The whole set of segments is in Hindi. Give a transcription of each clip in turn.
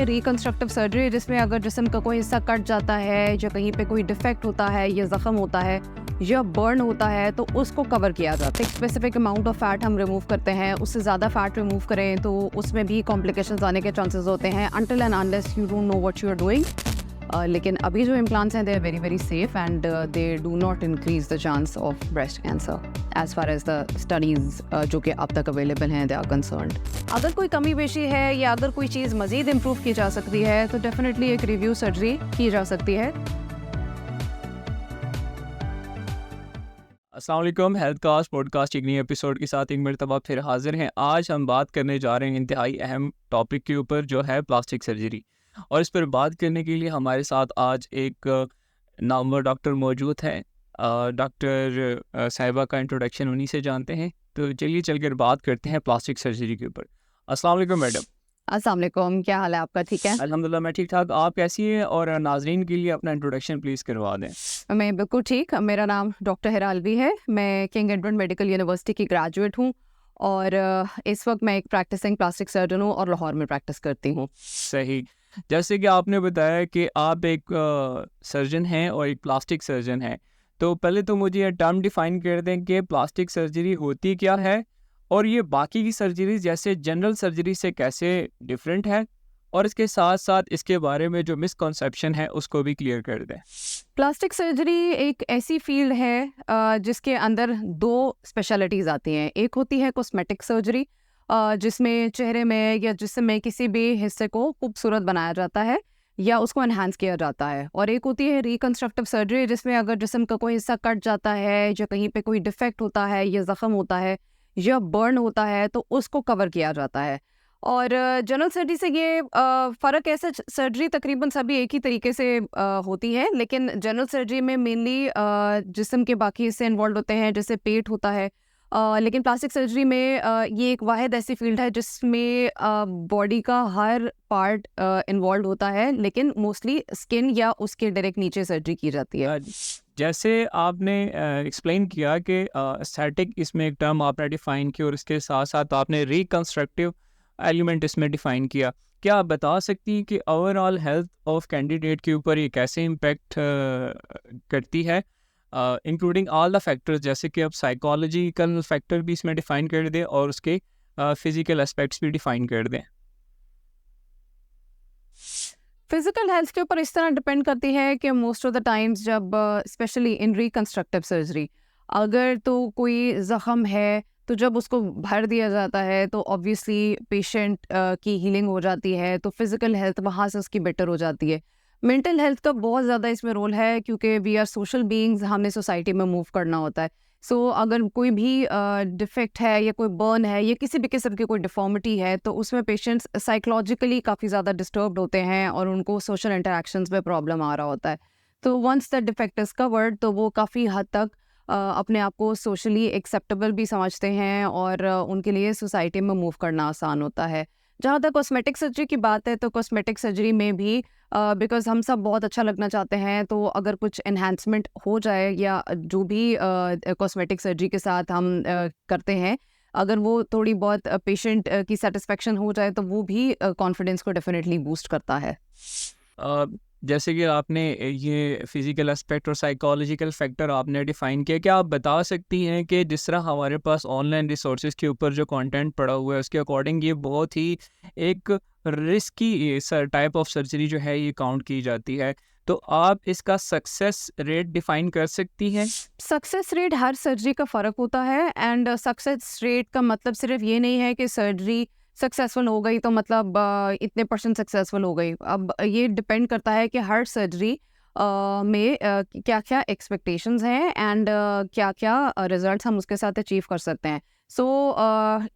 रिकंस्ट्रक्टिव सर्जरी जिसमें अगर जिस्म का कोई हिस्सा कट जाता है या कहीं पे कोई डिफेक्ट होता है या ज़ख़म होता है या बर्न होता है तो उसको कवर किया जाता है। एक स्पेसिफिक अमाउंट ऑफ फैट हम रिमूव करते हैं, उससे ज़्यादा फैट रिमूव करें तो उसमें भी कॉम्प्लिकेशंस आने के चांसेस होते हैं until and unless you don't know what you are doing. लेकिन अभी जो इम्प्लांट्स हैं they are very very safe and they do not increase the chance of breast cancer as far as the studies जो कि अब तक अवेलेबल हैं दे आर कंसर्न्ड। अगर कोई कमी पेशी है या अगर कोई चीज़ मज़ीद इम्प्रूव की जा सकती है तो डेफिनेटली एक रिव्यू सर्जरी की जा सकती है। अस्सलाम वालेकुम, हेल्थ कास्ट पॉडकास्ट एक नई एपिसोड के साथ एक मरतबा फिर हाजिर हैं। आज हम बात करने जा रहे हैं इंतहाई अहम टॉपिक के ऊपर जो है प्लास्टिक सर्जरी। और इस पर बात करने के लिए हमारे साथ आज एक नामवर डॉक्टर मौजूद हैं। डॉक्टर साहिबा का इंट्रोडक्शन उन्हीं से जानते हैं, तो चलिए चलकर बात करते हैं प्लास्टिक सर्जरी के ऊपर। अस्सलाम वालेकुम मैडम। अस्सलाम वालेकुम, क्या हाल है आपका? ठीक है, अल्हम्दुलिल्लाह मैं ठीक ठाक, आप कैसी हैं? और नाजरीन के लिए अपना इंट्रोडक्शन प्लीज़ करवा दें। मैं बिल्कुल ठीक। मेरा नाम डॉक्टर हिरा अलवी है। मैं किंग एडवर्ड मेडिकल यूनिवर्सिटी की ग्रेजुएट हूँ और इस वक्त मैं एक प्रैक्टिसिंग प्लास्टिक सर्जन हूँ और लाहौर में प्रैक्टिस करती हूँ। सही। जैसे कि आपने बताया कि आप एक सर्जन हैं और एक प्लास्टिक सर्जन हैं, तो पहले तो मुझे ये टर्म डिफ़ाइन कर दें कि प्लास्टिक सर्जरी होती क्या है और ये बाकी की सर्जरी जैसे जनरल सर्जरी से कैसे डिफरेंट है, और इसके साथ साथ इसके बारे में जो मिसकॉन्सेप्शन है उसको भी क्लियर कर दें। प्लास्टिक सर्जरी एक ऐसी फील्ड है जिसके अंदर दो स्पेशलिटीज़ आती हैं। एक होती है कॉस्मेटिक सर्जरी जिसमें चेहरे में या जिस्म में किसी भी हिस्से को खूबसूरत बनाया जाता है या उसको एनहांस किया जाता है, और एक होती है रिकंस्ट्रक्टिव सर्जरी जिसमें अगर जिस्म का कोई हिस्सा कट जाता है या कहीं पे कोई डिफेक्ट होता है या ज़ख़म होता है या बर्न होता है तो उसको कवर किया जाता है। और जनरल सर्जरी से ये फ़र्क ऐसा सर्जरी तकरीबन सभी एक ही तरीके से होती है, लेकिन जनरल सर्जरी में मेनली जिस्म के बाकी हिस्से इन्वॉल्व होते हैं जैसे पेट होता है। लेकिन प्लास्टिक सर्जरी में ये एक वाहिद ऐसी फील्ड है जिसमें बॉडी का हर पार्ट इन्वॉल्व होता है, लेकिन मोस्टली स्किन या उसके डायरेक्ट नीचे सर्जरी की जाती है। जैसे आपने एक्सप्लेन किया कि एस्थेटिक इसमें एक टर्म आपने डिफ़ाइन की और इसके साथ साथ आपने रिकंस्ट्रक्टिव एलिमेंट इसमें डिफ़ाइन किया। क्या आप बता सकती हैं कि ओवरऑल हेल्थ ऑफ कैंडिडेट के ऊपर ये कैसे इम्पेक्ट करती है, इंक्लूडिंग ऑल द फैक्टर्स, जैसे कि अब साइकोलॉजिकल फैक्टर भी इसमें डिफ़ाइन कर दें और उसके फिज़िकल एस्पेक्ट्स भी डिफ़ाइन कर दें। फिजिकल हेल्थ के ऊपर इस तरह डिपेंड करती है कि मोस्ट ऑफ द टाइम्स जब स्पेशली इन रिकंस्ट्रक्टिव सर्जरी अगर तो कोई ज़ख़म है तो जब उसको भर दिया जाता है तो ऑब्वियसली पेशेंट की हीलिंग हो जाती है, तो फिज़िकल हेल्थ वहाँ से उसकी बेटर हो जाती है। मेंटल हेल्थ का बहुत ज़्यादा इसमें रोल है क्योंकि वी आर सोशल बीइंग्स, हमने सोसाइटी में मूव करना होता है। सो अगर कोई भी डिफेक्ट है या कोई बर्न है या किसी भी किस्म की कोई डिफॉर्मिटी है तो उसमें पेशेंट्स साइकोलॉजिकली काफ़ी ज़्यादा डिस्टर्ब्ड होते हैं और उनको सोशल इंटरेक्शंस में प्रॉब्लम आ रहा होता है। तो once the defect is covered तो वो काफ़ी हद तक अपने आप को सोशली एक्सेप्टेबल भी समझते हैं और उनके लिए सोसाइटी में मूव करना आसान होता है। जहाँ तक कॉस्मेटिक सर्जरी की बात है तो कॉस्मेटिक सर्जरी में भी बिकॉज़ हम सब बहुत अच्छा लगना चाहते हैं, तो अगर कुछ एनहांसमेंट हो जाए या जो भी कॉस्मेटिक सर्जरी के साथ हम करते हैं, अगर वो थोड़ी बहुत पेशेंट की सेटिस्फेक्शन हो जाए तो वो भी कॉन्फिडेंस को डेफिनेटली बूस्ट करता है। जैसे कि आपने ये फिज़िकल एस्पेक्ट और साइकोलॉजिकल फैक्टर आपने डिफ़ाइन किया, क्या आप बता सकती हैं कि जिस तरह हमारे पास ऑनलाइन रिसोर्सेज के ऊपर जो कंटेंट पड़ा हुआ है उसके अकॉर्डिंग ये बहुत ही एक रिस्की टाइप ऑफ सर्जरी जो है ये काउंट की जाती है, तो आप इसका सक्सेस रेट डिफ़ाइन कर सकती हैं? सक्सेस रेट हर सर्जरी का फ़र्क होता है एंड सक्सेस रेट का मतलब सिर्फ ये नहीं है कि सर्जरी सक्सेसफुल हो गई तो मतलब इतने परसेंट सक्सेसफुल हो गई। अब ये डिपेंड करता है कि हर सर्जरी में क्या क्या एक्सपेक्टेशंस हैं एंड क्या क्या रिजल्ट्स हम उसके साथ अचीव कर सकते हैं। सो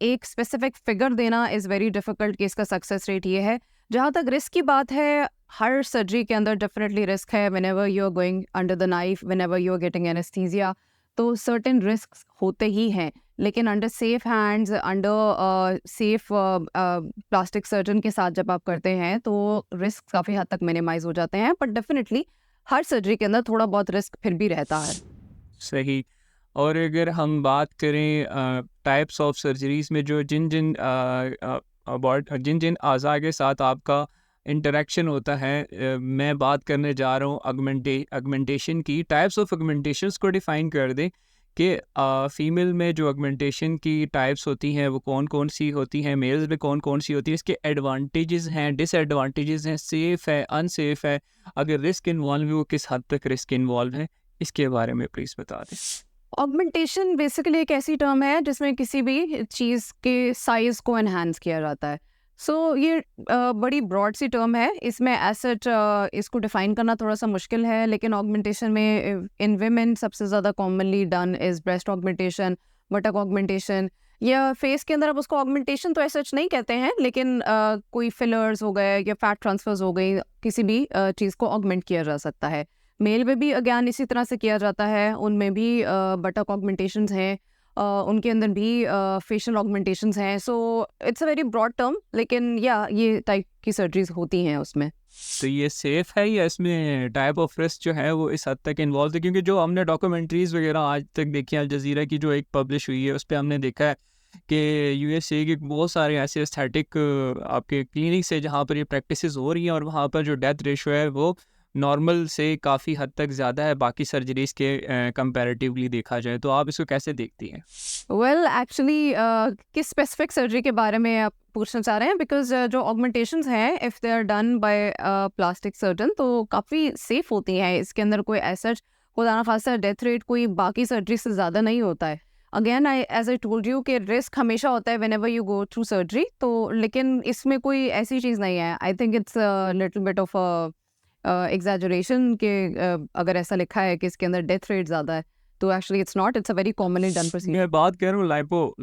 एक स्पेसिफिक फिगर देना इज़ वेरी डिफ़िकल्ट कि इसका सक्सेस रेट ये है। जहाँ तक रिस्क की बात है, हर सर्जरी के अंदर डेफिनेटली रिस्क है। Whenever you are going under the knife, whenever you are getting anaesthesia, तो सर्टेन रिस्क होते ही हैं, लेकिन under safe hands, under safe plastic surgeon के साथ जब आप करते हैं तो रिस्क काफ़ी हद तक मिनिमाइज हो जाते हैं, बट डेफिनेटली हर सर्जरी के अंदर थोड़ा बहुत रिस्क फिर भी रहता है। सही। और अगर हम बात करें टाइप्स ऑफ सर्जरीज़ में जो जिन जिन अज़ा के साथ आपका इंटरेक्शन होता है। मैं बात करने जा रहा हूँ ऑगमेंटेशन की। टाइप्स ऑफ ऑगमेंटेशंस को डिफ़ाइन कर दें कि फ़ीमेल में जो ऑगमेंटेशन की टाइप्स होती हैं वो कौन कौन सी होती हैं, मेल्स में कौन कौन सी होती है, इसके एडवांटेजेस हैं, डिसएडवांटेजेस हैं, सेफ़ है, अनसेफ़ है, अगर रिस्क इन्वॉल्व है वो किस हद तक रिस्क इन्वॉल्व है, इसके बारे में प्लीज़ बता दें। ऑगमेंटेशन बेसिकली एक ऐसी टर्म है जिसमें किसी भी चीज़ के साइज़ को एनहांस किया जाता है। सो ये बड़ी ब्रॉड सी टर्म है, इसमें एज सच इसको डिफाइन करना थोड़ा सा मुश्किल है, लेकिन ऑगमेंटेशन में इन वेमेन सबसे ज़्यादा commonly done is breast augmentation, बटक augmentation, या फेस के अंदर अब उसको ऑगमेंटेशन तो एज सच नहीं कहते हैं, लेकिन कोई फिलर्स हो गए या फैट ट्रांसफर्स हो गई, किसी भी चीज़ को ऑगमेंट किया जा सकता है। मेल में भी अगेन इसी तरह से किया जाता है, उनमें भी बटक ऑगमेंटेशंस हैं, उनके अंदर भी फेशियल ऑगमेंटेशंस हैं। So it's a very broad term, लेकिन या ये टाइप की सर्जरीज होती हैं उसमें। तो ये सेफ़ है या इसमें टाइप ऑफ रिस्क जो है वो इस हद तक इन्वॉल्व है? क्योंकि जो हमने डॉक्यूमेंट्रीज़ वगैरह आज तक देखी हैं, अल जज़ीरा की जो एक पब्लिश हुई है, उस पे हमने देखा है कि यूएसए के बहुत सारे ऐसे एस्थेटिक आपके क्लिनिक्स है जहाँ पर ये प्रैक्टिसेस हो रही हैं, और वहाँ पर जो डेथ रेशो है वो नॉर्मल से काफ़ी हद तक ज़्यादा है बाकी सर्जरीज़ के कंपैरेटिवली देखा जाए। तो आप इसको कैसे देखती हैं? वेल एक्चुअली किस स्पेसिफिक सर्जरी के बारे में आप पूछना चाह रहे हैं? बिकॉज जो ऑगमेंटेशंस हैं if they are done by plastic surgeon तो काफ़ी सेफ होती हैं, इसके अंदर कोई ऐसा खुदा ना खास्ता डेथ रेट कोई बाकी सर्जरी से ज़्यादा नहीं होता है। Again I as I told you कि रिस्क हमेशा होता है whenever you go through surgery, तो लेकिन इसमें कोई ऐसी चीज़ नहीं है। I think it's little bit of exaggeration के अगर ऐसा लिखा है कि इसके अंदर डेथ रेट ज़्यादा है, तो actually it's not, it's a very commonly done procedure. मैं बात कर रहा हूँ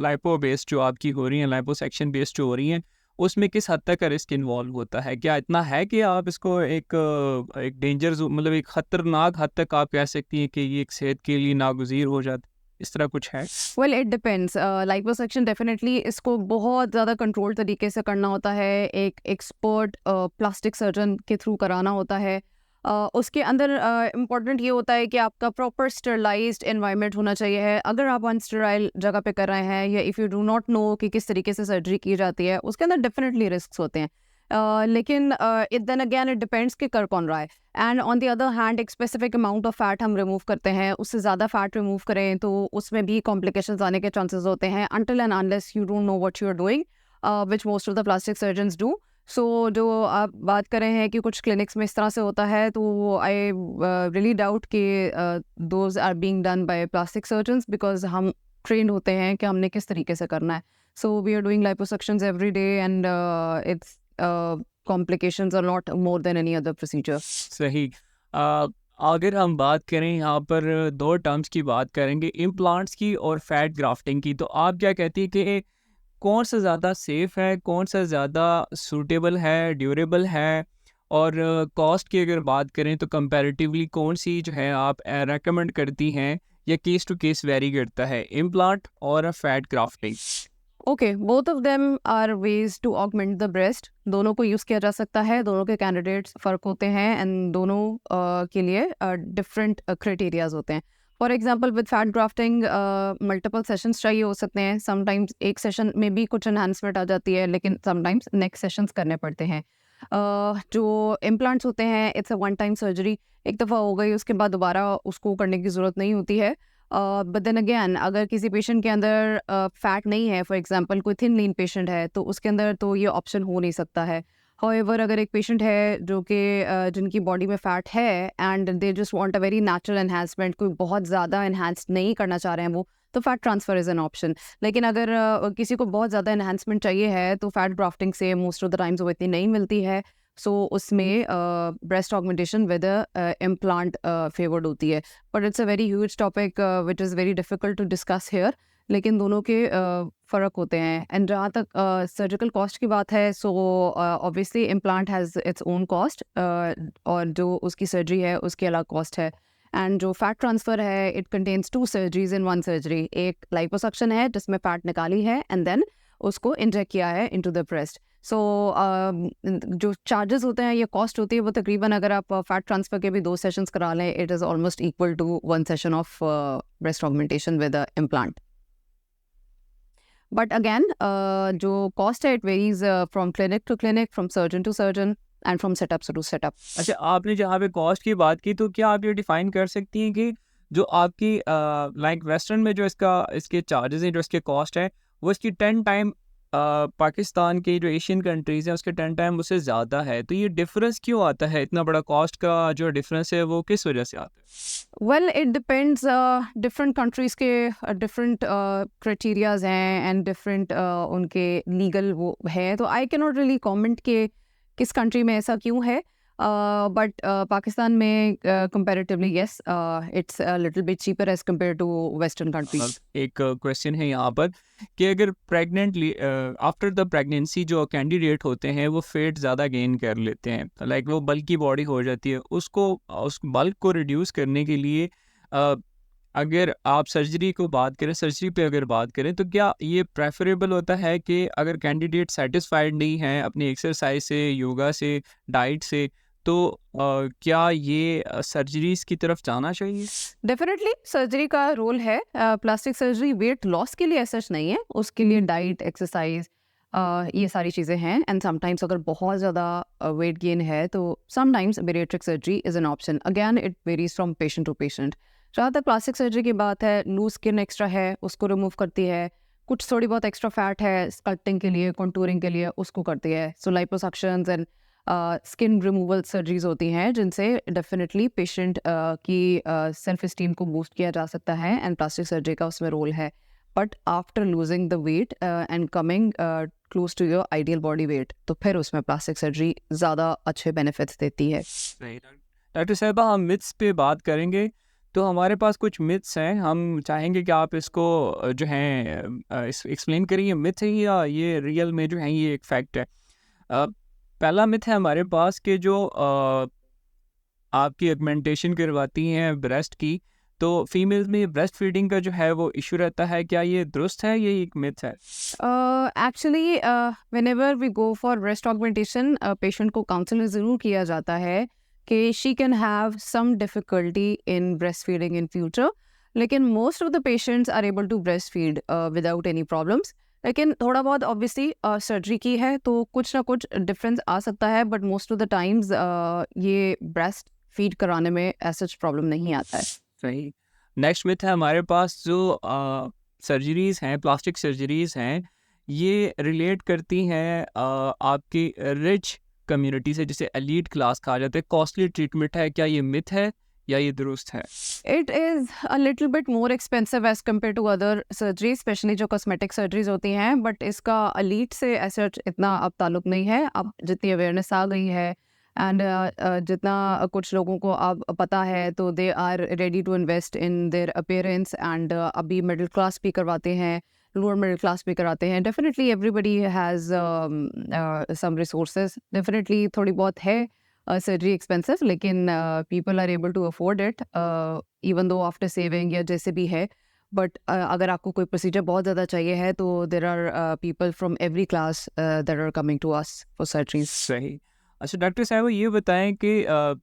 लाइपो बेस्ड जो आपकी हो रही हैं, लाइपोसक्शन बेस्ड जो हो रही हैं, उसमें किस हद तक का रिस्क इन्वॉल्व होता है? क्या इतना है कि आप इसको एक डेंजर मतलब एक खतरनाक हद तक आप कह सकती हैं कि ये एक सेहत के लिए नागुज़ीर हो जाता, इस तरह कुछ है? Well it depends, liposuction definitely इसको बहुत ज़्यादा कंट्रोल तरीके से करना होता है, एक एक्सपर्ट प्लास्टिक सर्जन के थ्रू कराना होता है। उसके अंदर इम्पॉर्टेंट ये होता है कि आपका प्रॉपर स्टरलाइज्ड एनवायरनमेंट होना चाहिए है। अगर आप अनस्टराइल जगह पे कर रहे हैं या if you do not know कि किस तरीके से सर्जरी की जाती है, उसके अंदर डेफिनेटली रिस्क होते हैं। लेकिन it then again it depends कि कर कौन रहा है। And on the other hand एक स्पेसिफिक अमाउंट ऑफ फैट हम रिमूव करते हैं, उससे ज़्यादा फैट रिमूव करें तो उसमें भी कॉम्प्लिकेशंस आने के चांसेस होते हैं, until and unless you don't know what you are doing, which most of the plastic surgeons do. So जो आप बात कर रहे हैं कि कुछ क्लिनिक्स में इस तरह से होता है, तो आई रियली डाउट कि those are being done by plastic surgeons, because हम ट्रेंड होते हैं कि हमने किस तरीके से करना है। So we are doing liposuctions every day and it's complications are not more than any other procedure. सही। अगर हम बात करें यहाँ पर दो टर्म्स की बात करेंगे, इम्प्लांट्स की और फैट ग्राफ्टिंग की, तो आप क्या कहती हैं कि कौन सा ज़्यादा सेफ़ है, कौन सा ज़्यादा सूटेबल है, ड्यूरेबल है, और कॉस्ट की अगर बात करें तो कंपैरेटिवली कौन सी जो है आप रेकमेंड करती हैं, या केस टू केस वेरी करता है, इम्प्लांट और fat grafting? Okay, both of them are ways to augment the breast, दोनों को यूज़ किया जा सकता है, दोनों के कैंडिडेट्स फ़र्क होते हैं एंड दोनों के लिए डिफरेंट क्राइटेरियाज होते हैं। For example with fat grafting multiple sessions चाहिए हो सकते हैं, समटाइम्स एक सेशन में भी कुछ एनहांसमेंट आ जाती है, लेकिन समटाइम्स नेक्स्ट सेशंस करने पड़ते हैं। जो इम्प्लांट्स होते हैं it's a one time surgery, एक दफ़ा हो गई उसके बाद दोबारा उसको करने की ज़रूरत नहीं होती है। बट देन अगेन अगर किसी पेशेंट के अंदर फैट नहीं है, फॉर एग्जांपल कोई थिन लीन पेशेंट है, तो उसके अंदर तो ये ऑप्शन हो नहीं सकता है। हाउएवर अगर एक पेशेंट है जो कि जिनकी बॉडी में फैट है and they just want a very natural enhancement, कोई बहुत ज़्यादा एनहांस नहीं करना चाह रहे हैं वो, तो fat transfer is an option. लेकिन अगर किसी को बहुत ज़्यादा एनहांसमेंट चाहिए है तो फैट ग्राफ्टिंग से मोस्ट ऑफ द टाइम्स वो इतनी नहीं मिलती है। सो उसमें breast augmentation with implant favoured होती है। But it's a very huge topic which is very difficult to discuss here, लेकिन दोनों के फ़र्क होते हैं। एंड जहाँ तक सर्जिकल कॉस्ट की बात है, so obviously implant has its own cost, और जो उसकी सर्जरी है उसकी अलग कॉस्ट है। एंड जो फैट ट्रांसफ़र है it contains two surgeries in one surgery, एक लाइपोसक्शन है जिसमें फैट निकाली है एंड देन उसको इंजेक्ट किया है इनटू द ब्रेस्ट। सो जो चार्जेस होते हैं, ये कॉस्ट होती है, वो तकरीबन अगर आप फैट ट्रांसफ़र के भी 2 सेशंस करा लें, it is almost equal to 1 session of breast augmentation with implant. But again जो कॉस्ट है it varies from clinic to clinic, from surgeon to surgeon. and from setup to setup. अच्छा, आपने जहाँ पे कॉस्ट की बात की, तो क्या आप ये डिफाइन कर सकती हैं कि जो आपकी लाइक वेस्टर्न में जो इसके चार्जेस हैं, जो इसके कॉस्ट है, वो इसकी 10 टाइम पाकिस्तान के जो एशियन कंट्रीज़ हैं उसके 10 टाइम उससे ज़्यादा है, तो ये डिफरेंस क्यों आता है? इतना बड़ा कॉस्ट का जो डिफरेंस है वो किस वजह से आता है? Well, it depends. Different countries के different criterias हैं and different उनके legal वो है, तो I cannot really comment कि किस country में ऐसा क्यों है. But पाकिस्तान में comparatively yes, it's a little bit cheaper as compared to Western countries. एक क्वेश्चन है यहाँ पर कि अगर प्रेगनेंटली आफ्टर द प्रेगनेंसी जो कैंडिडेट होते हैं वो फेट ज़्यादा गेन कर लेते हैं, लाइक वो बल्की बॉडी हो जाती है, उसको उस बल्क को रिड्यूस करने के लिए अगर आप सर्जरी को बात करें, सर्जरी पे अगर बात करें, तो क्या ये प्रेफरेबल होता है कि अगर कैंडिडेट सेटिस्फाइड नहीं है अपनी एक्सरसाइज से, योगा से, डाइट से, तो क्या ये सर्जरीज की तरफ जाना चाहिए? डेफिनेटली सर्जरी का रोल है. प्लास्टिक सर्जरी वेट लॉस के लिए ऐसा नहीं है, उसके लिए डाइट, एक्सरसाइज, ये सारी चीज़ें हैं. एंड समटाइम्स अगर बहुत ज़्यादा वेट गेन है तो sometimes bariatric surgery is an option. Again it varies from patient to patient. जहाँ तक प्लास्टिक सर्जरी की बात है, लूज स्किन एक्स्ट्रा है उसको रिमूव करती है, कुछ थोड़ी बहुत एक्स्ट्रा फैट है स्कल्पटिंग के लिए, कॉन्टूरिंग के लिए, उसको करती है. सो लाइपोसक्शंस एंड स्किन रिमूवल सर्जरीज होती हैं जिनसे डेफिनेटली पेशेंट की सेल्फ इस्टीम को बूस्ट किया जा सकता है एंड प्लास्टिक सर्जरी का उसमें रोल है. But after losing the weight and coming close to your ideal body weight, तो फिर उसमें प्लास्टिक सर्जरी ज़्यादा अच्छे बेनिफिट्स देती है. डॉक्टर साहिबा, हम मिथ्स पे बात करेंगे, तो हमारे पास कुछ मिथ्स हैं, हम चाहेंगे कि आप इसको जो हैं एक्सप्लेन करिए, मिथ है या ये रियल में जो है ये एक फैक्ट है. पहला मिथ है हमारे पास कि जो आपकी ऑगमेंटेशन करवाती हैं ब्रेस्ट की, तो फीमेल्स में ब्रेस्ट फीडिंग का जो है वो इशू रहता है, क्या ये दुरुस्त है, ये एक मिथ है? Actually whenever we go for breast augmentation, patient को काउंसिल ज़रूर किया जाता है कि she can have some difficulty in breast feeding in future, लेकिन most of the patients are able to breast feed without any problems. लेकिन थोड़ा बहुत ऑब्वियसली सर्जरी की है तो कुछ ना कुछ डिफरेंस आ सकता है, but most of the times ये ब्रेस्ट फीड कराने में ऐसा प्रॉब्लम नहीं आता है. सही. नेक्स्ट मिथ है हमारे पास, जो सर्जरीज हैं, प्लास्टिक सर्जरीज हैं, ये रिलेट करती हैं आपकी रिच कम्युनिटी से, जिसे एलीट क्लास कहा जाता है, कॉस्टली ट्रीटमेंट है, क्या ये मिथ है या ये दुरुस्त है? It is a little bit more expensive as compare to other surgery, specially जो कॉस्मेटिक सर्जरीज होती हैं, बट इसका एलीट से ऐसा इतना अब ताल्लुक नहीं है. अब जितनी अवेयरनेस आ गई है एंड जितना कुछ लोगों को अब पता है, तो they are ready to invest in their appearance. And अभी मिडिल क्लास भी करवाते हैं, लोअर मिडिल क्लास भी कराते हैं. Definitely everybody has some resources. Definitely थोड़ी बहुत है सर्जरी एक्सपेंसिव, लेकिन people are able to afford it even though after saving या जैसे भी है. बट अगर आपको कोई प्रोसीजर बहुत ज़्यादा चाहिए है तो there are people from every class that are coming to us for surgeries. सही. अच्छा डॉक्टर साहब, ये बताएं कि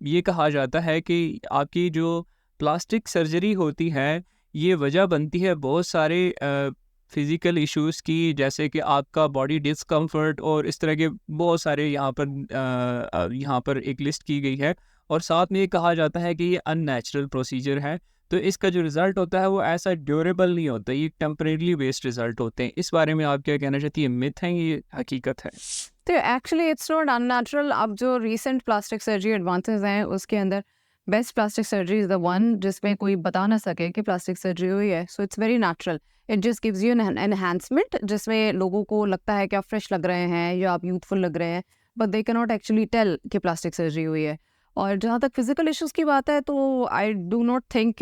ये कहा जाता है कि आपकी जो प्लास्टिक सर्जरी होती है ये वजह बनती है बहुत सारे फिज़िकल इश्यूज़ की, जैसे कि आपका बॉडी डिस्कम्फर्ट और इस तरह के बहुत सारे यहाँ पर एक लिस्ट की गई है, और साथ में ये कहा जाता है कि ये अननेचुरल प्रोसीजर है, तो इसका जो रिज़ल्ट होता है वो ऐसा ड्यूरेबल नहीं होता, ये टेम्परेरी बेस्ड रिज़ल्ट होते हैं. इस बारे में आप क्या कहना चाहती हैं, मिथ है ये हकीकत है? तो एक्चुअली इट्स नॉट अननेचुरल. अब जो रिसेंट प्लास्टिक सर्जरी एडवांसेस हैं उसके अंदर best plastic surgery is the one जिसमें कोई बता ना सके कि प्लास्टिक सर्जरी हुई है. So it's very natural. It just gives you an enhancement जिसमें लोगों को लगता है कि आप फ्रेश लग रहे हैं या आप यूथफुल लग रहे हैं, but they can not actually tell कि प्लास्टिक सर्जरी हुई है. और जहाँ तक फिजिकल इश्यूज की बात है तो I do not think,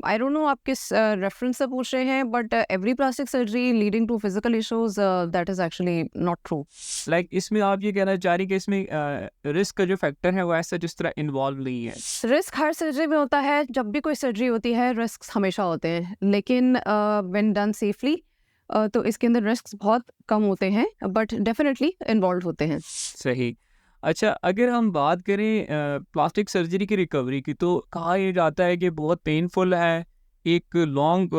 I don't know आप किस रेफरेंस से पूछ रहे हैं, but every plastic surgery leading to physical issues, that is actually not true. Like इसमें आप ये कहना चाह रही कि इसमें रिस्क का जो फैक्टर है वो ऐसा जिस तरह इन्वॉल्व नहीं है? रिस्क हर सर्जरी में होता है, जब भी कोई सर्जरी होती है रिस्क हमेशा होते हैं, लेकिन व्हेन डन सेफली तो इसके अंदर रिस्क बहुत कम होते हैं, बट डेफिनेटली इन्वॉल्व होते हैं. सही. अच्छा, अगर हम बात करें प्लास्टिक सर्जरी की रिकवरी की, तो कहा यह जाता है कि बहुत पेनफुल है, एक लॉन्ग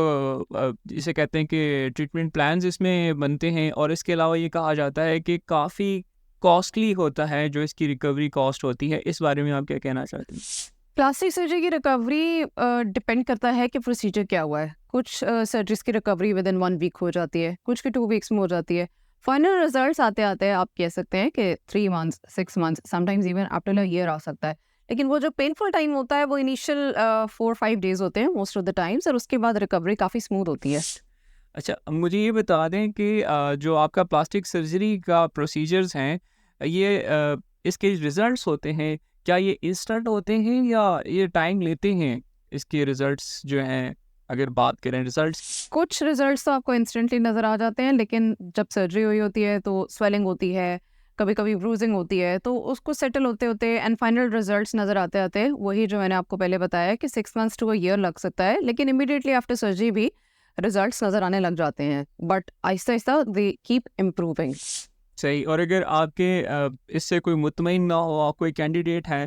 जिसे कहते हैं कि ट्रीटमेंट प्लान्स इसमें बनते हैं, और इसके अलावा ये कहा जाता है कि काफ़ी कॉस्टली होता है, जो इसकी रिकवरी कॉस्ट होती है, इस बारे में आप क्या कहना चाहते हैं? प्लास्टिक सर्जरी की रिकवरी डिपेंड करता है कि प्रोसीजर क्या हुआ है। कुछ सर्जरीज की रिकवरी विद इन 1 वीक हो जाती है, कुछ की 2 वीक्स में हो जाती है। फाइनल रिजल्ट्स आते आते आप कह सकते हैं कि 3 months, 6 months, sometimes even after a year आ सकता है। लेकिन वो जो पेनफुल टाइम होता है वो इनिशियल 4-5 डेज होते हैं मोस्ट ऑफ द टाइम्स, और उसके बाद रिकवरी काफ़ी स्मूथ होती है। अच्छा, मुझे ये बता दें कि जो आपका प्लास्टिक सर्जरी का प्रोसीजर्स हैं, ये इसके रिजल्ट्स होते हैं, क्या ये इंस्टेंट होते हैं या ये टाइम लेते हैं? इसके रिजल्ट्स जो हैं, अगर बात करें रिजल्ट्स। कुछ रिजल्ट्स तो आपको इंस्टेंटली नज़र आ जाते हैं, लेकिन जब सर्जरी हुई होती है तो स्वेलिंग होती है, कभी कभी ब्रूजिंग होती है, तो उसको सेटल होते होते एंड फाइनल रिजल्ट्स नज़र आते आते वही जो मैंने आपको पहले बताया कि 6 मंथ्स टू अ ईयर लग सकता है, लेकिन इमीडिएटली आफ्टर सर्जरी भी रिजल्ट्स नज़र आने लग जाते हैं, but Aahista Aahista they keep improving. सही। और अगर आपके इससे कोई मुतमईन ना हो, आप कोई कैंडिडेट है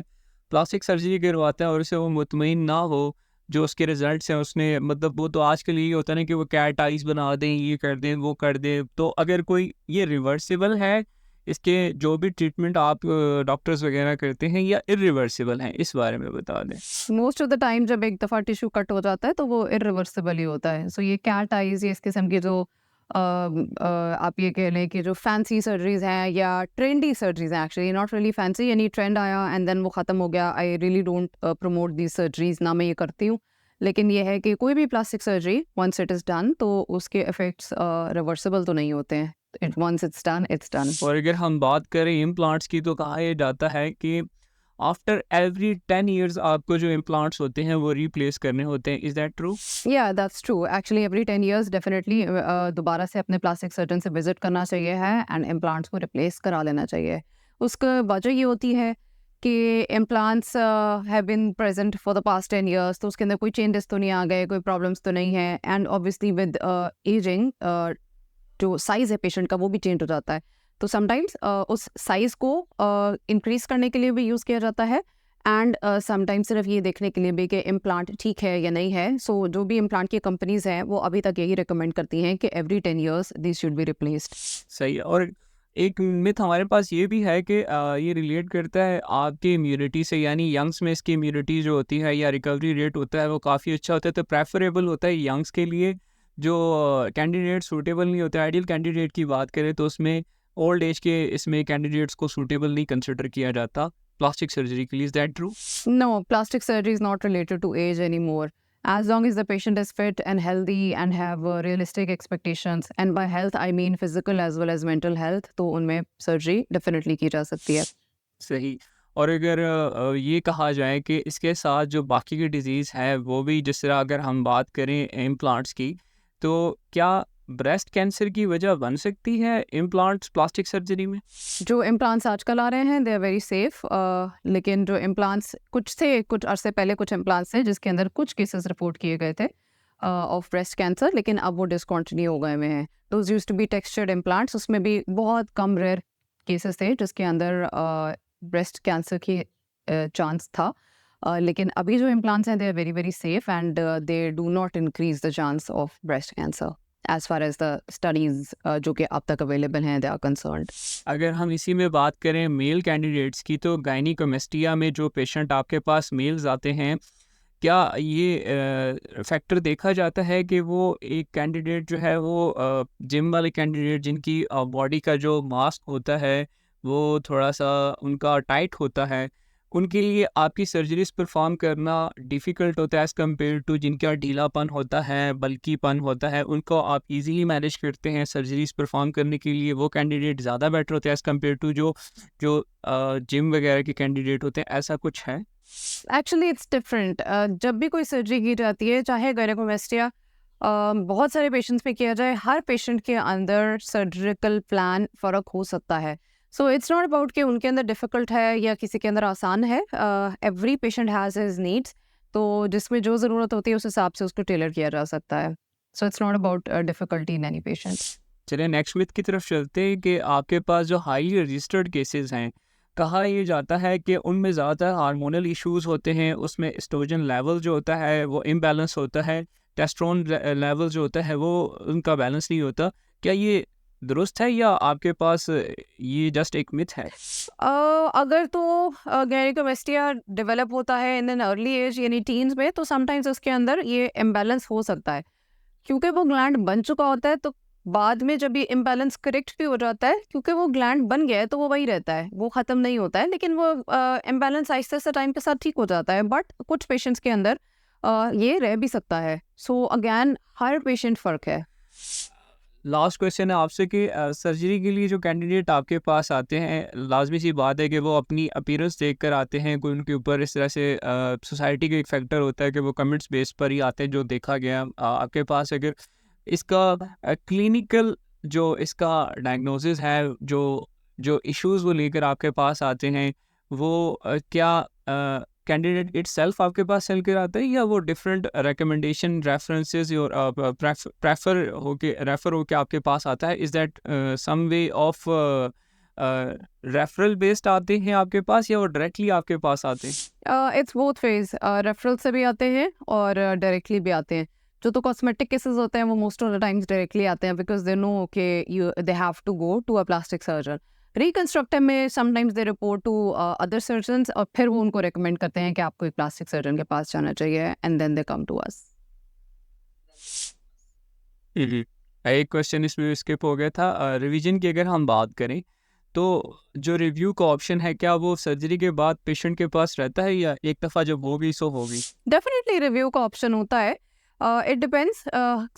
प्लास्टिक सर्जरी करवाता है और उससे वो मुतमईन ना हो, जो उसके रिजल्ट्स हैं, उसने मतलब वो तो आजकल यही होता है ना कि वो कैट आइज बना दें, ये कर दें, वो कर दें, तो अगर कोई ये रिवर्सिबल है, इसके जो भी ट्रीटमेंट आप डॉक्टर्स वगैरह करते हैं, या इरिवर्सिबल हैं, इस बारे में बता दें। मोस्ट ऑफ द टाइम जब एक दफ़ा टिश्यू कट हो जाता है तो वो इरिवर्सिबल ही होता है। सो ये कैट आइज, ये इस किस्म की जो आप ये कह लें कि जो फैंसी सर्जरीज हैं या ट्रेंडी सर्जरीज हैं, एक्चुअली नॉट रियली फैंसी, यानी ट्रेंड आया एंड देन वो ख़त्म हो गया। I really don't promote the surgeries, ना मैं ये करती हूँ, लेकिन ये है कि कोई भी plastic surgery once it is done तो उसके इफ़ेक्ट्स रिवर्सिबल तो नहीं होते हैं। Once it's done it's done. और अगर हम बात करें इम्प्लांट्स की, तो कहा यह जाता है कि आफ्टर एवरी 10 ईयर्स आपको जो इम्प्लांट्स होते हैं वो रिप्लेस करने होते हैं। Is that true? या that's true, actually every 10 years definitely दोबारा से अपने प्लास्टिक सर्जन से विजिट करना चाहिए है एंड इम्प्लांट्स को रिप्लेस करा लेना चाहिए। उसका वजह ये होती है कि implants have been present for the past 10 years, तो उसके अंदर कोई चेंजेस तो नहीं आ गए, कोई प्रॉब्लम्स तो नहीं है, एंड ऑब्वियसली विद एजिंग जो साइज़ है पेशेंट का वो भी चेंज हो जाता है। तो समटाइम्स उस साइज़ को इंक्रीज़ करने के लिए भी यूज़ किया जाता है, एंड समटाइम्स सिर्फ ये देखने के लिए भी कि इम्प्लांट ठीक है या नहीं है। सो जो भी इम्प्लांट की कंपनीज़ हैं वो अभी तक यही रिकमेंड करती हैं कि every 10 years this should be replaced. सही है। और एक मिथ हमारे पास ये भी है कि ये रिलेट करता है आपकी इम्यूनिटी से, यानी यंग्स में इसकी इम्यूनिटी जो होती है या रिकवरी रेट होता है वो काफ़ी अच्छा होता है, तो प्रेफरेबल होता है यंग्स के लिए। जो कैंडिडेट सूटेबल नहीं होता, आइडियल कैंडिडेट की बात करें तो उसमें ओल्ड एज के इसमें कैंडिडेट्स को सूटेबल नहीं कंसिडर किया जाता प्लास्टिक सर्जरी के लिए। Is that true? No, plastic surgery is not related to age anymore. As long as the patient is fit and healthy and have realistic expectations, and by health I mean physical as well as mental health, तो उनमें surgery definitely की जा सकती है। सही। और अगर ये कहा जाए कि इसके साथ जो बाकी की डिज़ीज़ है वो भी, जिस तरह अगर हम बात करें इम्प्लांट्स की, तो क्या ब्रेस्ट कैंसर की वजह बन सकती है इम्प्लांट्स प्लास्टिक सर्जरी में? जो इम्प्लांट्स आजकल आ रहे हैं दे आर वेरी सेफ, लेकिन जो इम्प्लांट्स कुछ अरसे पहले कुछ इम्प्लांट्स थे जिसके अंदर कुछ केसेस रिपोर्ट किए गए थे ऑफ ब्रेस्ट कैंसर, लेकिन अब वो डिसकंटिन्यू हो गए हुए हैं। Those used to be textured implants, उसमें भी बहुत कम रेयर केसेस थे जिसके अंदर ब्रेस्ट कैंसर की चांस था। लेकिन अभी जो इम्प्लांट्स हैं they are very very safe and they do not increase the chance of breast cancer as far as the studies जो कि अब तक अवेलेबल हैं दे आर कंसर्न्ड। अगर हम इसी में बात करें मेल कैंडिडेट्स की, तो गायनीकोमेस्टिया में जो पेशेंट आपके पास मेल्स आते हैं, क्या ये फैक्टर देखा जाता है कि वो एक कैंडिडेट जो है वो जिम वाले कैंडिडेट जिनकी बॉडी का जो मास होता है वो थोड़ा सा उनका टाइट होता है, उनके लिए आपकी सर्जरीज परफॉर्म करना डिफ़िकल्ट होता है एज़ कम्पेयर टू जिनका ढीलापन होता है, बल्कीपन होता है, उनको आप इजीली मैनेज करते हैं सर्जरीज परफॉर्म करने के लिए, वो कैंडिडेट ज़्यादा बेटर होते हैं एज़ कम्पेयर टू जो जो जिम वगैरह के कैंडिडेट होते हैं, ऐसा कुछ है? Actually it's different. जब भी कोई सर्जरी की जाती है, चाहे गायनेकोमेस्टिया बहुत सारे पेशेंट्स में किया जाए, हर पेशेंट के अंदर सर्जिकल प्लान फ़र्क हो सकता है। सो इट्स नॉट अबाउट कि उनके अंदर डिफ़िकल्ट है या किसी के अंदर आसान है। Every patient has his needs, तो जिसमें जो ज़रूरत होती है उस हिसाब से उसको टेलर किया जा सकता है। So it's not about difficulty in any patient. चलिए नेक्स्ट मिथ की तरफ चलते हैं कि आपके पास जो हाईली रजिस्टर्ड केसेस हैं, कहा ये जाता है कि उनमें ज़्यादातर हार्मोनल इश्यूज होते हैं, उसमें एस्ट्रोजन लेवल जो होता है वो इम्बैलेंस होता है, टेस्टोस्टेरोन लेवल जो होता है वो उनका बैलेंस नहीं होता। क्या ये दुरुस्त है या आपके पास ये जस्ट एक मिथ है? अगर तो गैनिकोमेस्टिया डेवलप होता है इन एन अर्ली एज यानी टीन्स में, तो समटाइम्स उसके अंदर ये इम्बैलेंस हो सकता है, क्योंकि वो ग्लैंड बन चुका होता है। तो बाद में जब ये इम्बैलेंस करेक्ट भी हो जाता है, क्योंकि वो ग्लैंड बन गया है तो वो वही रहता है, वो ख़त्म नहीं होता है, लेकिन वो इम्बैलेंस आहिस्ता आहिस्ता टाइम के साथ ठीक हो जाता है। बट कुछ पेशेंट्स के अंदर ये रह भी सकता है। सो अगैन हर पेशेंट फ़र्क है। लास्ट क्वेश्चन है आपसे कि सर्जरी के लिए जो कैंडिडेट आपके पास आते हैं, लाजमी सी बात है कि वो अपनी अपीयरेंस देख कर आते हैं, कोई उनके ऊपर इस तरह से सोसाइटी का एक फैक्टर होता है कि वो कमेंट्स बेस पर ही आते हैं जो देखा गया। आपके पास अगर इसका क्लिनिकल जो इसका डायग्नोसिस है, जो जो इश्यूज वो लेकर आपके पास आते हैं, वो क्या कैंडिडेट इटसेल्फ आपके पास सेल कर आता है या वो डिफरेंट रिकमेंडेशन रेफरेंसेस और रेफर होके आपके पास आता है? Is that some way of referral based आते हैं आपके पास या वो डायरेक्टली आपके पास आते हैं? इट्स बोथ फेज, रेफरल से भी आते हैं और डायरेक्टली भी आते हैं। जो तो कॉस्मेटिक केसेस होते हैं वो most of the times directly आते हैं, बिकॉज दे नो कि you they have to go to a plastic surgeon. Reconstructive में sometimes they report to other surgeons, और फिर वो उनको रिकमेंड करते हैं कि आपको एक प्लास्टिक सर्जन के पास जाना चाहिए, and then they come to us. एक क्वेश्चन इसमें स्किप हो गया था। रिवीजन की अगर हम बात करें तो जो रिव्यू का ऑप्शन है, क्या वो सर्जरी के बाद पेशेंट के पास रहता है या एक दफ़ा जब होगी सो होगी? डेफिनेटली रिव्यू का ऑप्शन होता है। It depends.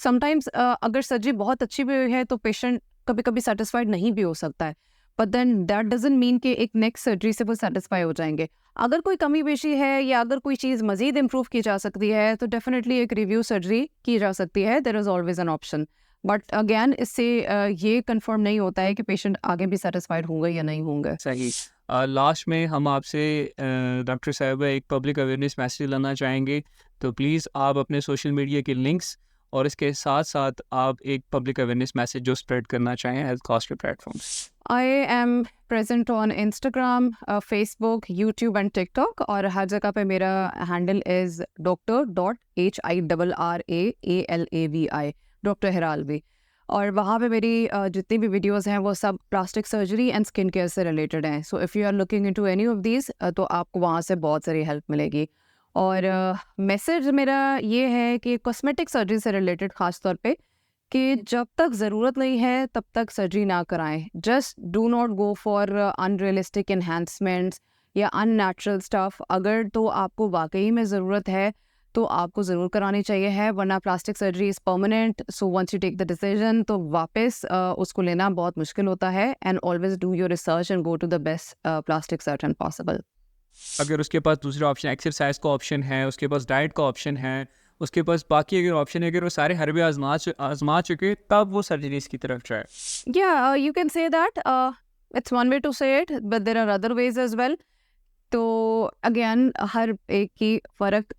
समटाइम्स अगर सर्जरी बहुत अच्छी भी हुई है तो पेशेंट कभी कभी सेटिस्फाइड नहीं भी हो सकता है, but then that doesn't mean कि एक नेक्स्ट सर्जरी से वो सेटिस्फाई हो जाएंगे। अगर कोई कमी पेशी है या अगर कोई चीज़ मजीद इम्प्रूव की जा सकती है तो डेफिनेटली एक रिव्यू सर्जरी की जा सकती है। There is always an option, but again इससे ये कंफर्म नहीं होता है कि पेशेंट आगे भी सेटिस्फाइड होंगे या नहीं होंगे। सही। लास्ट में हम आपसे डॉक्टर साहब एक पब्लिक अवेयरनेस मैसेज लाना चाहेंगे, तो प्लीज़ आप अपने सोशल मीडिया के लिंक्स और इसके साथ साथ आप एक पब्लिक अवेयरनेस मैसेज जो स्प्रेड करना चाहें हेल्थ कॉस्ट के platforms. I am present on Instagram, Facebook, YouTube and TikTok, और हर जगह पे मेरा हैंडल इज़ Dr.HIRRAALAVI, डॉक्टर हिरा अलवी। और वहाँ पे मेरी जितनी भी वीडियोस हैं वो सब plastic surgery and skin care से रिलेटेड हैं। So if you are looking into any of these तो आपको वहाँ से बहुत सारी हेल्प मिलेगी। और मैसेज मेरा ये है कि कॉस्मेटिक सर्जरी से रिलेटेड ख़ास तौर पे, कि जब तक ज़रूरत नहीं है तब तक सर्जरी ना कराएं। Just do not go for unrealistic enhancements या अननेचुरल स्टफ। अगर तो आपको वाकई में ज़रूरत है तो आपको ज़रूर करानी चाहिए है, वरना plastic surgery is permanent. So once you take the decision तो वापस उसको लेना बहुत मुश्किल होता है। And always do your research and go to the best plastic surgeon possible. अगर उसके पास दूसरा ऑप्शन एक्सरसाइज का ऑप्शन है, उसके पास डाइट का ऑप्शन है, उसके पास बाकी अगर ऑप्शन है, अगर वो सारे हरबे आजमा चुके तब वो सर्जरीज की तरफ जाए। Yeah, you can say that. It's one way to say it, but there are other ways as well. तो अगेन हर एक की फ़र्क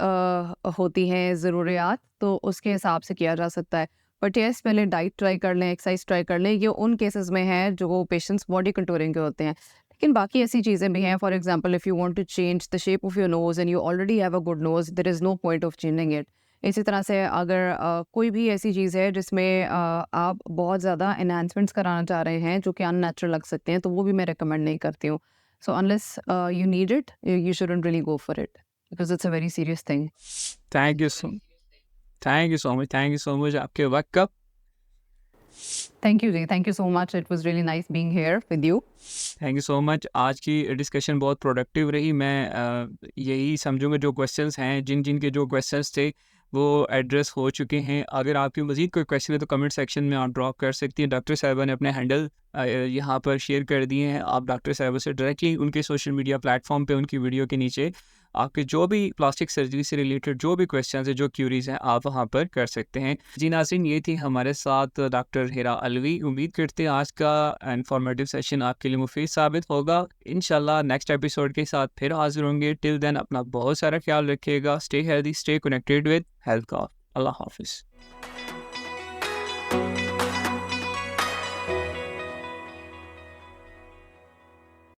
होती है ज़रूरियात, तो उसके हिसाब से किया जा सकता है। बट यस, पहले डाइट ट्राई कर लें, एक्सरसाइज ट्राई कर लें। ये उन केसेस में है जो पेशेंट्स बॉडी कंटूरिंग के होते हैं, लेकिन बाकी ऐसी चीज़ें भी हैं। For example, if you want to change the shape of your nose and you already have a good nose, there is no point of changing it. इसी तरह से अगर कोई भी ऐसी चीज़ है जिसमें आप बहुत ज़्यादा एनहांसमेंट्स कराना चाह रहे हैं जो कि अननेचुरल लग सकते हैं, तो वो भी मैं रिकमेंड नहीं करती हूँ। So unless you need it, you shouldn't really go for it because it's a very serious thing. Thank you so thank you so much आपके वक्त का। Thank you, Jay. Thank you so much. It was really nice being here with you. Thank you so much. आज की डिस्कशन बहुत प्रोडक्टिव रही। मैं यही समझूंगा जो क्वेश्चंस हैं, जिन जिन के जो क्वेश्चंस थे वो एड्रेस हो चुके हैं। अगर आपकी मज़ीद कोई क्वेश्चन है तो कमेंट सेक्शन में आप ड्रॉप कर सकती हैं। डॉक्टर साहिबा ने अपने हैंडल यहाँ पर शेयर कर दिए हैं। आप डॉक्टर साहिबा से डायरेक्टली उनके सोशल मीडिया प्लेटफॉर्म पे उनकी वीडियो के नीचे आपके जो भी प्लास्टिक सर्जरी से रिलेटेड जो भी क्वेश्चन है, जो क्यूरीज हैं, आप वहाँ पर कर सकते हैं। जी नाज़रीन, ये थी हमारे साथ डॉक्टर हिरा अलवी। उम्मीद करते हैं आज का इंफॉर्मेटिव सेशन आपके लिए मुफीद साबित होगा। इंशाल्लाह नेक्स्ट एपिसोड के साथ फिर हाजिर होंगे। टिल देन अपना बहुत सारा ख्याल रखिएगा। Stay healthy, stay connected with health का। अल्लाह हाफिज़।